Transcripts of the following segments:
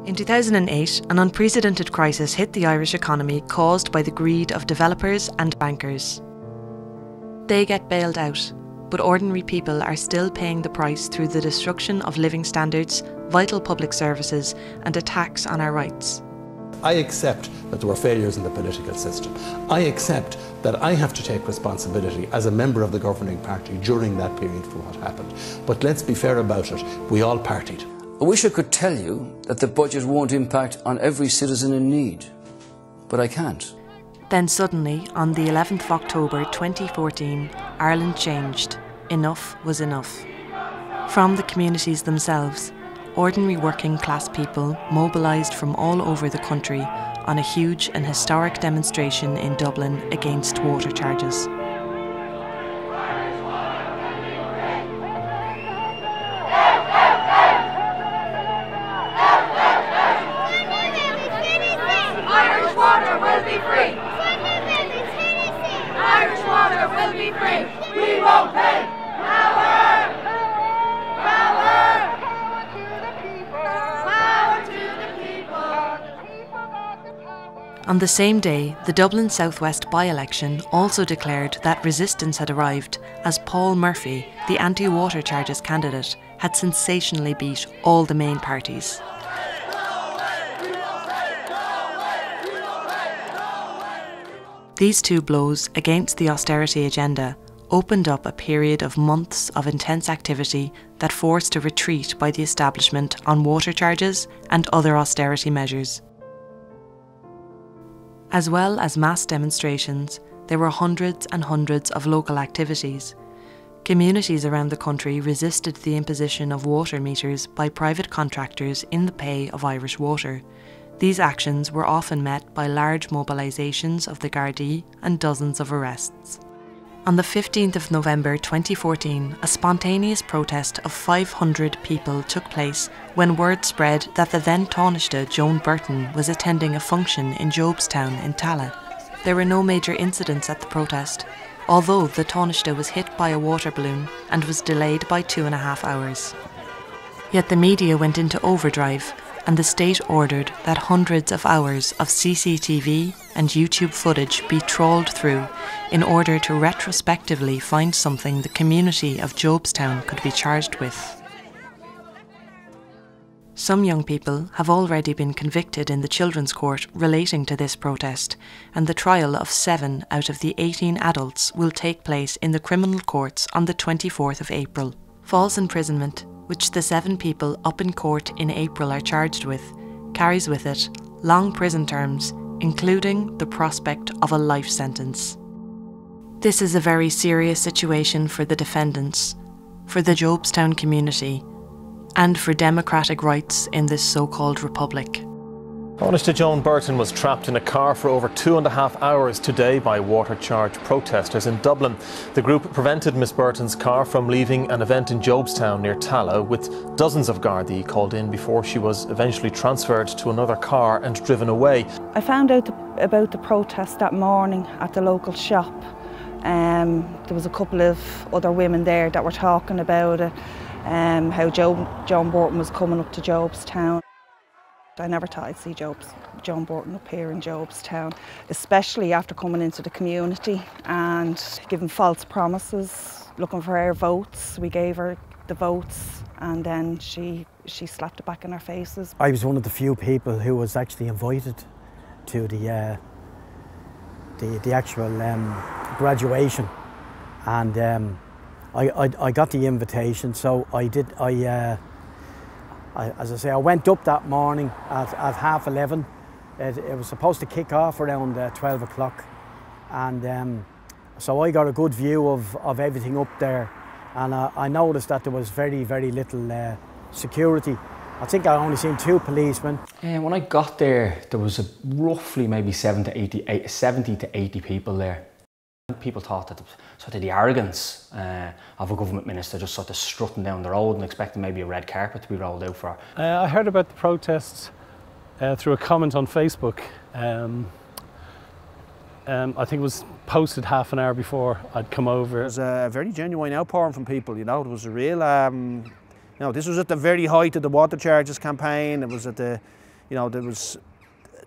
In 2008, an unprecedented crisis hit the Irish economy caused by the greed of developers and bankers. They get bailed out, but ordinary people are still paying the price through the destruction of living standards, vital public services, and attacks on our rights. I accept that there were failures in the political system. I accept that I have to take responsibility as a member of the governing party during that period for what happened. But let's be fair about it, we all partied. I wish I could tell you that the budget won't impact on every citizen in need, but I can't. Then suddenly, on the 11th of October 2014, Ireland changed. Enough was enough. From the communities themselves, ordinary working class people mobilised from all over the country on a huge and historic demonstration in Dublin against water charges. Irish water will be free! Irish water will be free! We won't pay! Power! Power! On the same day, the Dublin South West by-election also declared that resistance had arrived as Paul Murphy, the anti-water charges candidate, had sensationally beat all the main parties. These two blows against the austerity agenda opened up a period of months of intense activity that forced a retreat by the establishment on water charges and other austerity measures. As well as mass demonstrations, there were hundreds and hundreds of local activities. Communities around the country resisted the imposition of water meters by private contractors in the pay of Irish Water. These actions were often met by large mobilisations of the Gardaí and dozens of arrests. On the 15th of November 2014, a spontaneous protest of 500 people took place when word spread that the then Taoiseach Joan Burton was attending a function in Jobstown in Tallaght. There were no major incidents at the protest, although the Taoiseach was hit by a water balloon and was delayed by 2.5 hours. Yet the media went into overdrive, and the state ordered that hundreds of hours of CCTV and YouTube footage be trawled through in order to retrospectively find something the community of Jobstown could be charged with. Some young people have already been convicted in the Children's Court relating to this protest, and the trial of 7 out of the 18 adults will take place in the criminal courts on the 24th of April. False imprisonment, which the 7 people up in court in April are charged with, carries with it long prison terms, including the prospect of a life sentence. This is a very serious situation for the defendants, for the Jobstown community, and for democratic rights in this so-called republic. Taoiseach Joan Burton was trapped in a car for over 2.5 hours today by water charge protesters in Dublin. The group prevented Miss Burton's car from leaving an event in Jobstown near Tallaght, with dozens of Gardaí called in before she was eventually transferred to another car and driven away. I found out about the protest that morning at the local shop. There was a couple of other women there that were talking about it, how Joan Burton was coming up to Jobstown. I never thought I'd see Joan Burton up here in Jobstown, especially after coming into the community and giving false promises, looking for our votes. We gave her the votes and then she slapped it back in our faces. I was one of the few people who was actually invited to the actual graduation, and I got the invitation, so I did. As I say, I went up that morning at 11:30. It was supposed to kick off around 12 o'clock, and so I got a good view of everything up there, and I noticed that there was very, very little security. I think I only seen 2 policemen. When I got there, there was roughly maybe 70 to 80 people there. People thought that sort of the arrogance of a government minister just sort of strutting down the road and expecting maybe a red carpet to be rolled out for her. I heard about the protests through a comment on Facebook. I think it was posted half an hour before I'd come over. It was a very genuine outpouring from people, you know. It was a real, you know, this was at the very height of the water charges campaign. It was at the, You know, there was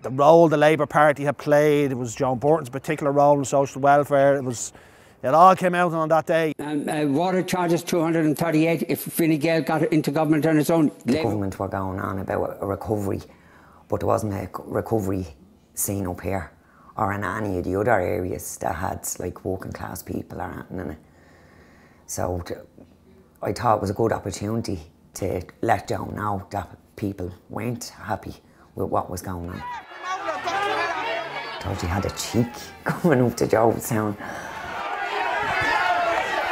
the role the Labour Party had played. It was John Borton's particular role in social welfare. It all came out on that day. Water charges 238 if Fine Gael got into government on its own. The government were going on about a recovery, but there wasn't a recovery scene up here or in any of the other areas that had like working class people or anything in it. So I thought it was a good opportunity to let Joan know that people weren't happy with what was going on. I thought she had a cheek coming up to Jobstown.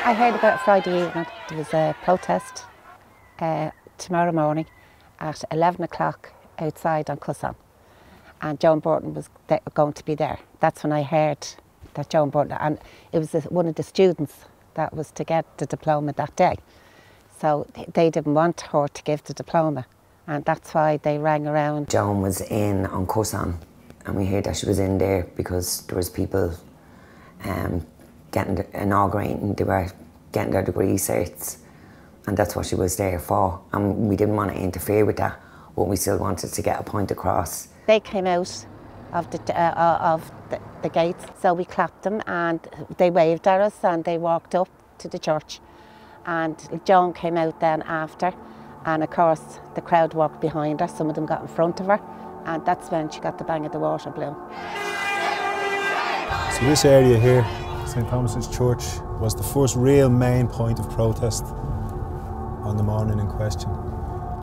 I heard about it Friday evening. There was a protest tomorrow morning at 11 o'clock outside on Cusson, and Joan Borton was going to be there. That's when I heard that Joan Borton, and it was one of the students that was to get the diploma that day. So they didn't want her to give the diploma, and that's why they rang around. Joan was in on Cusson, and we heard that she was in there because there was people inaugurating, they were getting their degree certs, and that's what she was there for. And we didn't want to interfere with that, but we still wanted to get a point across. They came out of the gates, so we clapped them and they waved at us and they walked up to the church. And Joan came out then after, and of course the crowd walked behind her, some of them got in front of her, and that's when she got the bang of the water blew. So this area here, St Thomas's Church, was the first real main point of protest on the morning in question.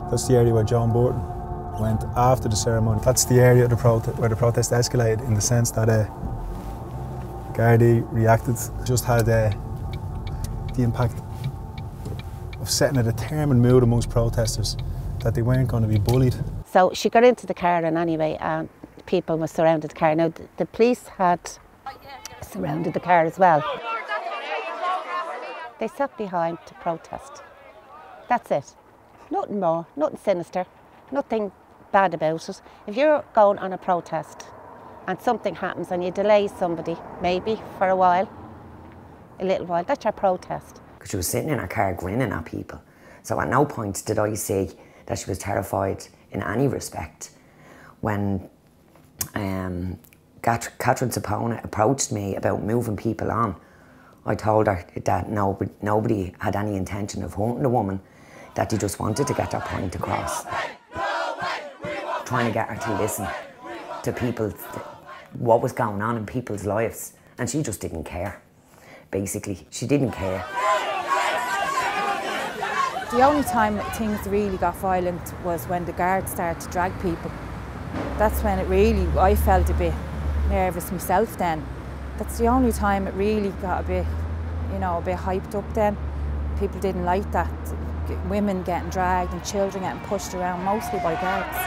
That's the area where John Borton went after the ceremony. That's the area of where the protest escalated, in the sense that Gardaí reacted, just had the impact of setting a determined mood amongst protesters that they weren't going to be bullied. So she got into the car and anyway, and people were surrounded the car. Now the police had surrounded the car as well. They sat behind to protest. That's it. Nothing more, nothing sinister, nothing bad about it. If you're going on a protest and something happens and you delay somebody, maybe for a while, a little while, that's your protest. Because she was sitting in her car grinning at people. So at no point did I see that she was terrified in any respect. When Catherine Sapona approached me about moving people on, I told her that nobody had any intention of hurting the woman, that they just wanted to get their point across. Trying to get her to listen to people, what was going on in people's lives, and she just didn't care. Basically, she didn't care. The only time things really got violent was when the guards started to drag people. That's when I felt a bit nervous myself then. That's the only time it really got a bit hyped up then. People didn't like that. Women getting dragged and children getting pushed around, mostly by guards.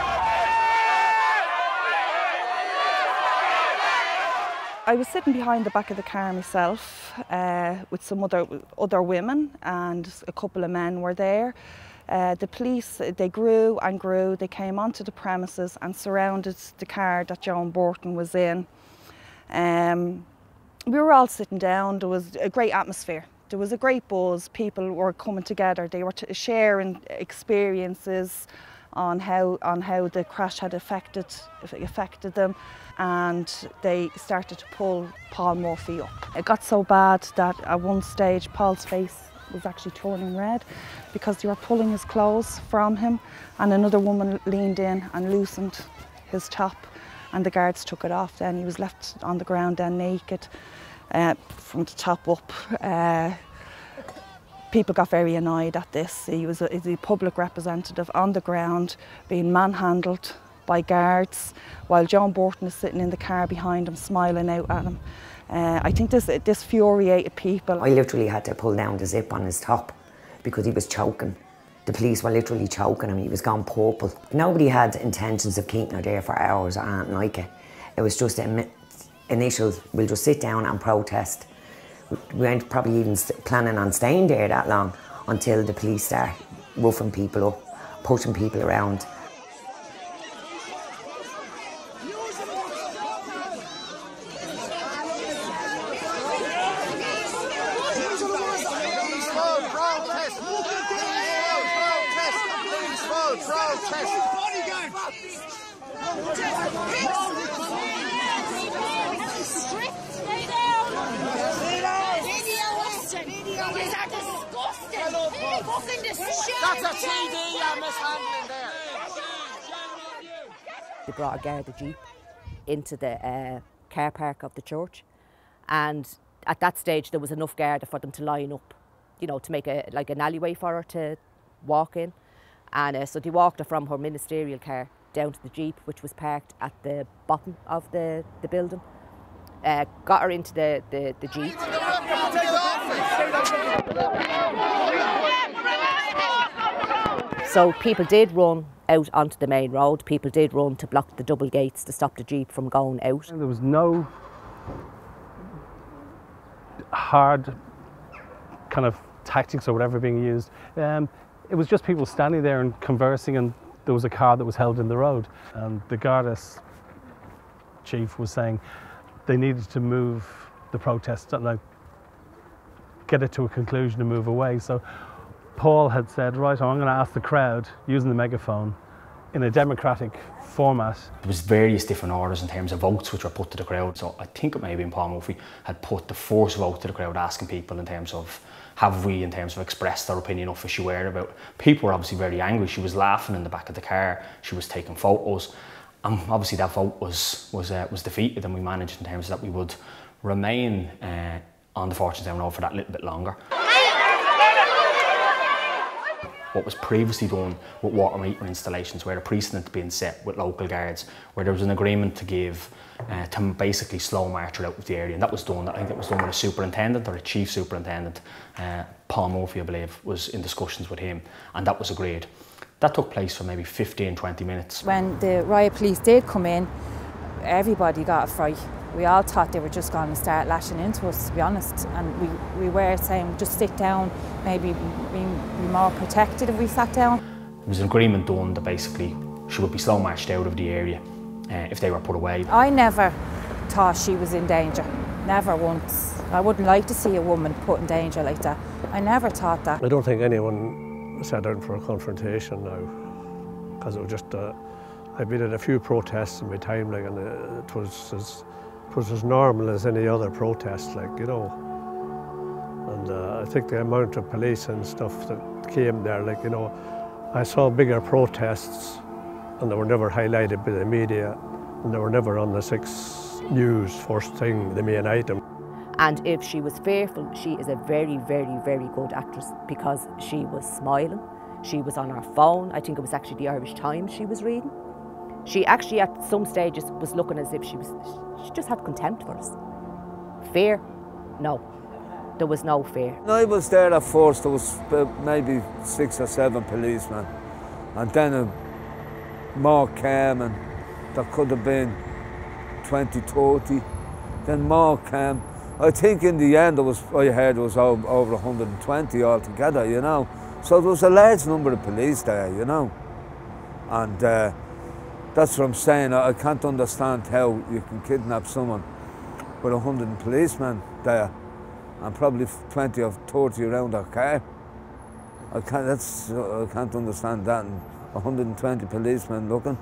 I was sitting behind the back of the car myself with some other women, and a couple of men were there. The police, they grew and grew. They came onto the premises and surrounded the car that Joan Borton was in. We were all sitting down. There was a great atmosphere. There was a great buzz. People were coming together. They were sharing experiences on how the crash had affected them, and they started to pull Paul Murphy up. It got so bad that at one stage Paul's face was actually turning red because they were pulling his clothes from him, and another woman leaned in and loosened his top, and the guards took it off. Then he was left on the ground then naked from the top up. People got very annoyed at this. He was a public representative on the ground being manhandled by guards while John Borton is sitting in the car behind him smiling out at him. I think this infuriated people. I literally had to pull down the zip on his top because he was choking. The police were literally choking him. He was gone purple. Nobody had intentions of keeping her there for hours or anything like it. It was just an initial, we'll just sit down and protest. We weren't probably even planning on staying there that long until the police start roughing people up, pushing people around. That's a TD you're mishandling there. They brought a guard jeep into the car park of the church, and at that stage there was enough guard for them to line up, you know, to make an alleyway for her to walk in. And so they walked her from her ministerial car down to the jeep, which was parked at the bottom of the building. Got her into the jeep. So people did run out onto the main road. People did run to block the double gates to stop the jeep from going out. There was no hard kind of tactics or whatever being used. It was just people standing there and conversing, and there was a car that was held in the road. And the Garda's chief was saying they needed to move the protest, like get it to a conclusion and move away. So Paul had said, right, I'm going to ask the crowd, using the megaphone, in a democratic format. There was various different orders in terms of votes which were put to the crowd. So I think it may have been Paul Murphy had put the first vote to the crowd, asking people in terms of, have we in terms of expressed our opinion of issue where about. People were obviously very angry. She was laughing in the back of the car. She was taking photos. And obviously that vote was defeated, and we managed in terms of that we would remain on the Fortune Road for that little bit longer. What was previously done with water meter installations, where a precedent being set with local guards, where there was an agreement to give, to basically slow march out of the area, and that was done. I think that was done with a superintendent or a chief superintendent. Paul Murphy, I believe, was in discussions with him, and that was agreed. That took place for maybe 15-20 minutes. When the riot police did come in, everybody got a fright. We all thought they were just going to start lashing into us, to be honest, and we were saying just sit down, maybe be more protected if we sat down. There was an agreement done that basically she would be slow marched out of the area if they were put away. I never thought she was in danger, never once. I wouldn't like to see a woman put in danger like that. I never thought that. I don't think anyone sat down for a confrontation now, because it was just, I've been at a few protests in my time, like, and it was as normal as any other protest, like, you know. And I think the amount of police and stuff that came there, like, you know, I saw bigger protests and they were never highlighted by the media, and they were never on the 6 News first thing, the main item. And if she was fearful, she is a very, very, very good actress, because she was smiling, she was on her phone. I think it was actually the Irish Times she was reading. She actually at some stages was looking as if she just had contempt for us. Fear? No. There was no fear. When I was there at first, there was maybe 6 or 7 policemen, and then more came, and there could have been 20, 30. Then more came. I think in the end, I heard it was over 120 altogether, you know. So there was a large number of police there, you know. And that's what I'm saying. I can't understand how you can kidnap someone with 100 policemen there and probably 20 or 30 around their car. I can't understand that. And 120 policemen looking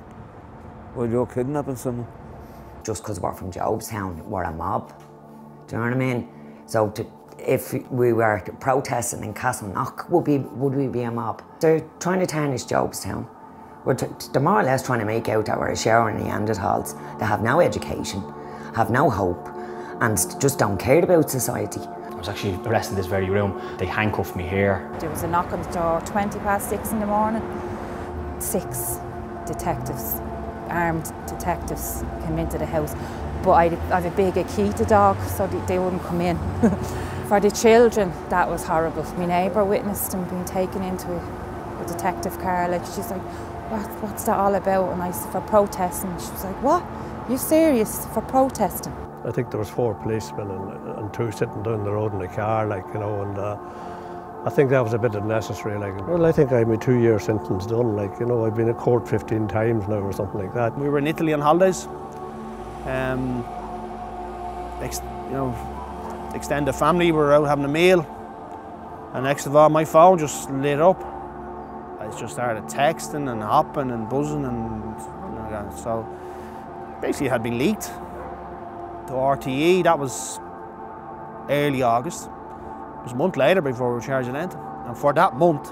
while you're kidnapping someone. Just because we're from Jobstown, we're a mob. Do you know what I mean? So if we were protesting in Castleknock, would we be a mob? They're trying to tarnish Jobstown. They're more or less trying to make out that we're a shower of Neanderthals. They have no education, have no hope, and just don't care about society. I was actually arrested in this very room. They handcuffed me here. There was a knock on the door, 6:20 in the morning. 6 detectives, armed detectives, came into the house. But I have a big Akita dog, so they wouldn't come in. For the children, that was horrible. My neighbour witnessed them being taken into a detective car. Like, she's like, what's that all about? And I said, for protesting. She was like, what? You serious? For protesting? I think there was 4 policemen and 2 sitting down the road in the car, like, you know, and I think that was a bit unnecessary. Like, well, I think I had my 2-year sentence done. Like, you know, I've been in court 15 times now or something like that. We were in Italy on holidays. Extended family, we were out having a meal, and next of all my phone just lit up. I just started texting and hopping and buzzing, and so basically had been leaked to RTE. That was early August. It was a month later before we were charged with anything. And for that month,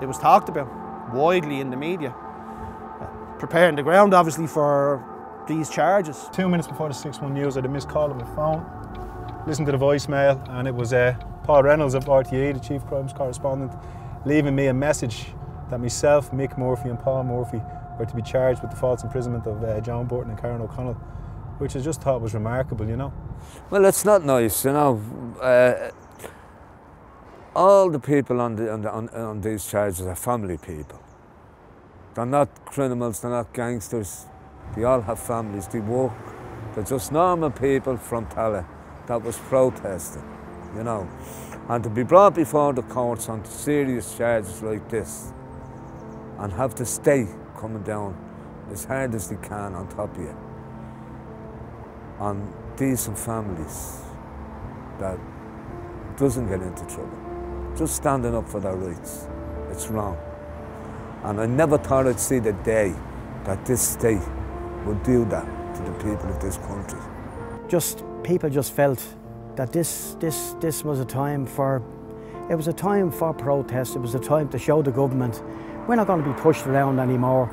it was talked about widely in the media, preparing the ground obviously for these charges. 2 minutes before the 6-1 news, I had a missed call on my phone, listened to the voicemail, and it was Paul Reynolds of RTE, the Chief Crimes Correspondent, leaving me a message that myself, Mick Murphy and Paul Murphy were to be charged with the false imprisonment of John Burton and Karen O'Connell, which I just thought was remarkable, you know. Well, it's not nice, you know. All the people on these charges are family people. They're not criminals, they're not gangsters. They all have families, they work. They're just normal people from Tala that was protesting, you know. And to be brought before the courts on serious charges like this and have the state coming down as hard as they can on top of you, on decent families that doesn't get into trouble, just standing up for their rights, it's wrong. And I never thought I'd see the day that this state would do that to the people of this country. People just felt that this was a time for, it was a time for protest, it was a time to show the government we're not going to be pushed around anymore.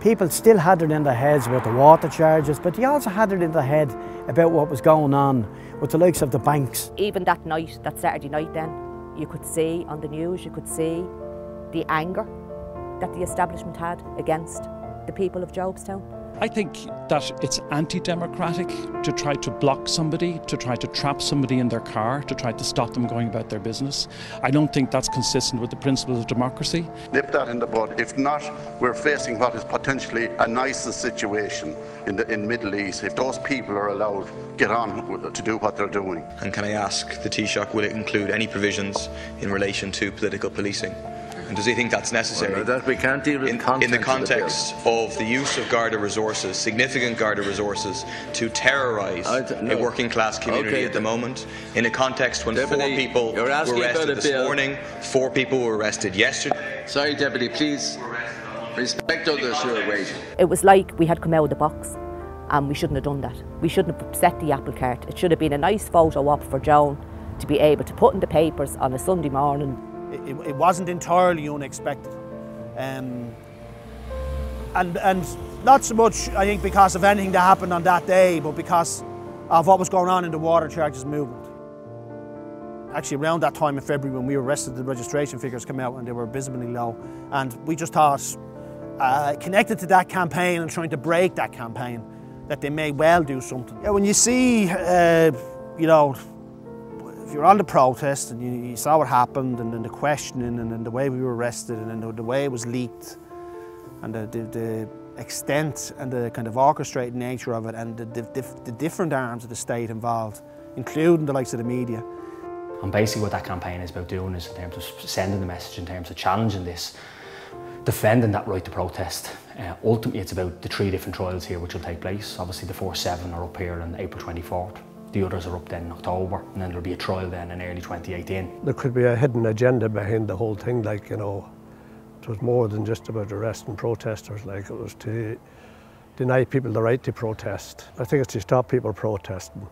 People still had it in their heads about the water charges, but they also had it in their head about what was going on with the likes of the banks. Even that night, that Saturday night then, you could see on the news, you could see the anger that the establishment had against the people of Jobstown. I think that it's anti-democratic to try to block somebody, to try to trap somebody in their car, to try to stop them going about their business. I don't think that's consistent with the principles of democracy. Nip that in the bud. If not, we're facing what is potentially a nicer situation in the Middle East if those people are allowed to get on to do what they're doing. And can I ask the Taoiseach, will it include any provisions in relation to political policing? And does he think that's necessary? Well, that we can't deal with in the context of the use of Garda resources, significant Garda resources, to terrorise a working class community at the moment, in a context when Deputy, 4 people were arrested this morning, 4 people were arrested yesterday. Sorry, Deputy, please respect others who are waiting. It was like we had come out of the box and we shouldn't have done that. We shouldn't have set the apple cart. It should have been a nice photo op for Joan to be able to put in the papers on a Sunday morning. It wasn't entirely unexpected. And not so much, I think, because of anything that happened on that day, but because of what was going on in the water charges movement. Actually, around that time in February when we were arrested, the registration figures came out and they were abysmally low. And we just thought, connected to that campaign and trying to break that campaign, that they may well do something. Yeah, when you see, you know, if you're on the protest and you saw what happened and then the questioning and then the way we were arrested and then the way it was leaked and the extent and the kind of orchestrated nature of it and the different arms of the state involved, including the likes of the media. And basically what that campaign is about doing is in terms of sending the message, in terms of challenging this, defending that right to protest. Ultimately it's about the 3 different trials here which will take place. Obviously the 4-7 are up here on April 24th. The others are up then in October, and then there'll be a trial then in early 2018. There could be a hidden agenda behind the whole thing, like, you know, it was more than just about arresting protesters, like it was to deny people the right to protest. I think it's to stop people protesting,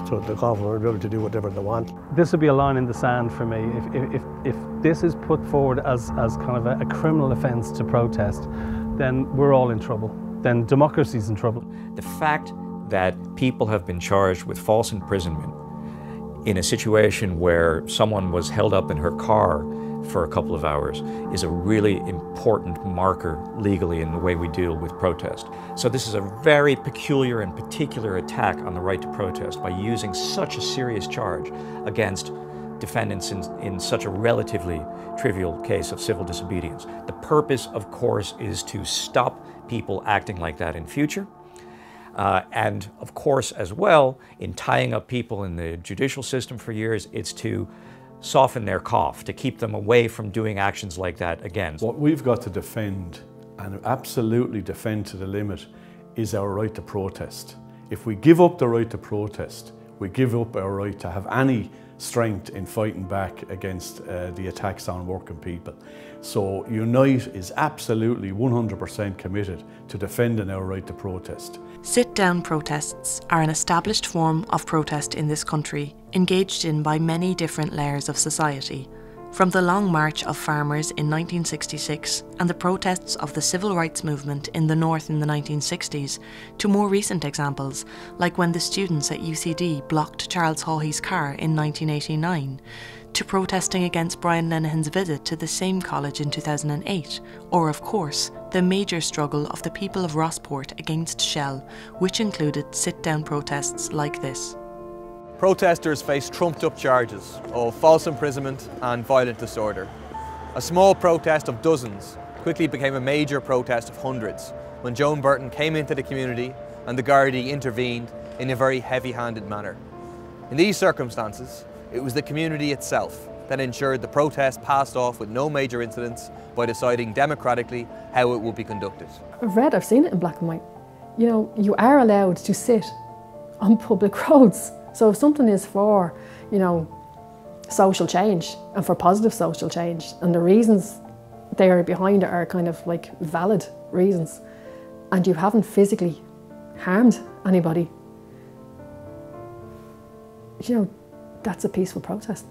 so the government will be able to do whatever they want. This would be a line in the sand for me. If this is put forward as kind of a criminal offence to protest, then we're all in trouble. Then democracy's in trouble. The fact that people have been charged with false imprisonment in a situation where someone was held up in her car for a couple of hours is a really important marker legally in the way we deal with protest. So this is a very peculiar and particular attack on the right to protest by using such a serious charge against defendants in such a relatively trivial case of civil disobedience. The purpose, of course, is to stop people acting like that in future. And of course, as well, in tying up people in the judicial system for years, it's to soften their cough, to keep them away from doing actions like that again. What we've got to defend, and absolutely defend to the limit, is our right to protest. If we give up the right to protest, we give up our right to have any strength in fighting back against the attacks on working people. So Unite is absolutely 100% committed to defending our right to protest. Sit-down protests are an established form of protest in this country, engaged in by many different layers of society. From the Long March of Farmers in 1966 and the protests of the Civil Rights Movement in the North in the 1960s, to more recent examples, like when the students at UCD blocked Charles Haughey's car in 1989, to protesting against Brian Lenihan's visit to the same college in 2008, or of course, the major struggle of the people of Rossport against Shell, which included sit-down protests like this. Protesters faced trumped-up charges of false imprisonment and violent disorder. A small protest of dozens quickly became a major protest of hundreds when Joan Burton came into the community and the Gardaí intervened in a very heavy-handed manner. In these circumstances, it was the community itself that ensured the protest passed off with no major incidents by deciding democratically how it would be conducted. I've seen it in black and white. You know, you are allowed to sit on public roads. So if something is for, you know, social change and for positive social change, and the reasons they are behind it are kind of like valid reasons, and you haven't physically harmed anybody, you know, that's a peaceful protest.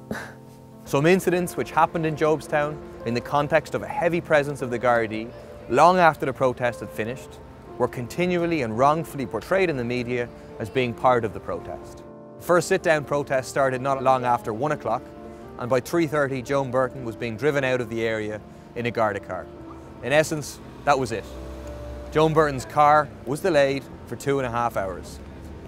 Some incidents which happened in Jobstown in the context of a heavy presence of the Gardaí long after the protest had finished were continually and wrongfully portrayed in the media as being part of the protest. The first sit-down protest started not long after 1 o'clock, and by 3:30 Joan Burton was being driven out of the area in a Garda car. In essence, that was it. Joan Burton's car was delayed for 2.5 hours.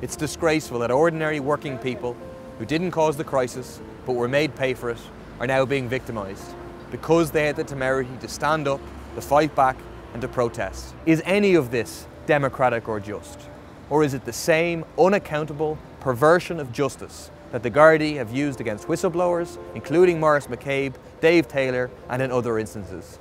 It's disgraceful that ordinary working people who didn't cause the crisis but were made pay for it are now being victimised because they had the temerity to stand up, to fight back and to protest. Is any of this democratic or just? Or is it the same unaccountable perversion of justice that the Gardaí have used against whistleblowers, including Maurice McCabe, Dave Taylor and in other instances?